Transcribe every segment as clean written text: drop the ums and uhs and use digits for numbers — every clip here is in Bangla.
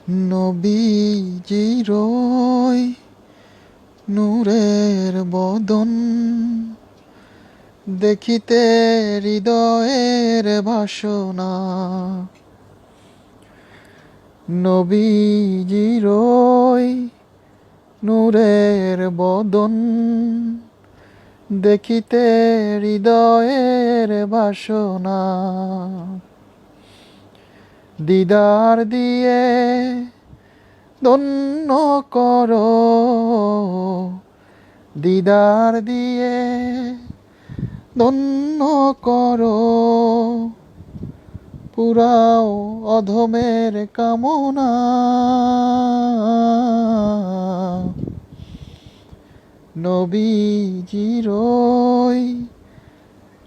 নবীজির ওই নূরের বদন দেখিতে হৃদয়ের বাসনা। নবীজির ওই নূরের বদন দেখিতে হৃদয়ের বাসনা। দিদার দিয়ে ধন্য করো, দিদার দিয়ে ধন্য করো, পুরাও অধমের কামনা। নবীজির ওই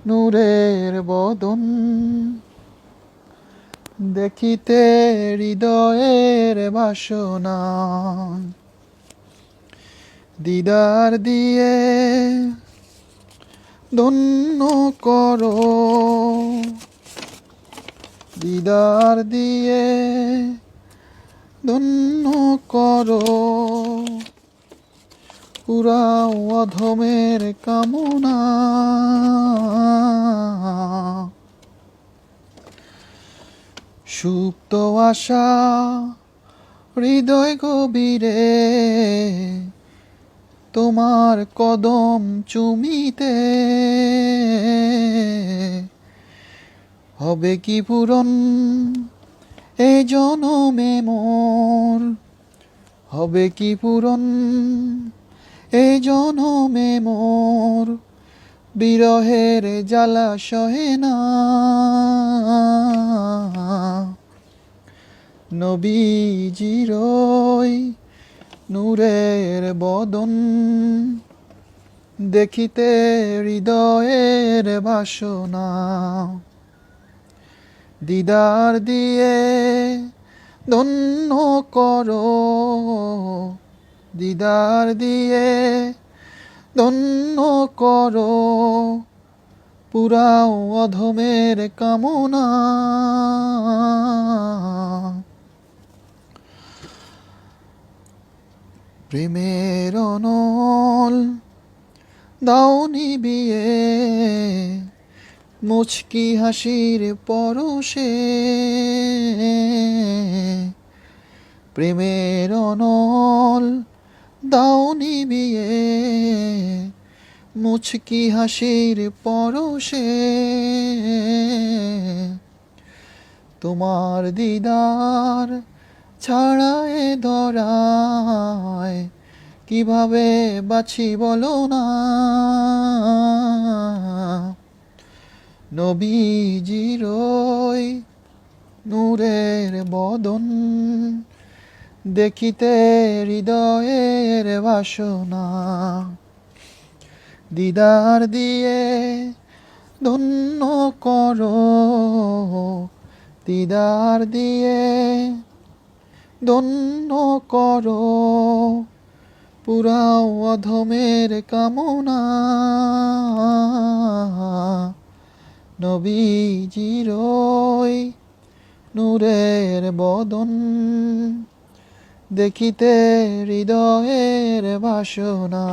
নূরের বদন দেখিতে হৃদয়ের বাসনা। দিদার দিয়ে ধন্য করো, দিদার দিয়ে ধন্য করো, পুরাও অধমের কামনা। সুপ্ত আশা হৃদয় গভীরে তোমার কদম চুমিতে, হবে কি পূরণ এই জনমে মোর, হবে কি পূরণ এই জনমে মোর, বিরহের জ্বালা সহে না। নবীজির ওই নূরের বদন দেখিতে হৃদয়ের বাসনা। দিদার দিয়ে ধন্য করো, দিদার দিয়ে ধন্য করো, পুরাও অধমের কামনা। প্রেমের অনল দাও নিবিয়ে, মুচকি হাসির পরশে। প্রেমের অনল দাও নিবিয়ে, মুচকি হাসির পরশে। তোমার দিদার ছাড়া এ ধরায় কিভাবে বাঁচি বলো না। নবীজির ওই নূরের বদন দেখিতে হৃদয়ের বাসনা। দিদার দিয়ে ধন্য করো, দিদার দিয়ে ধন্য করো, পুরাও অধমের কামনা। নবীজির ওই নূরের বদন দেখিতে হৃদয়ের বাসনা।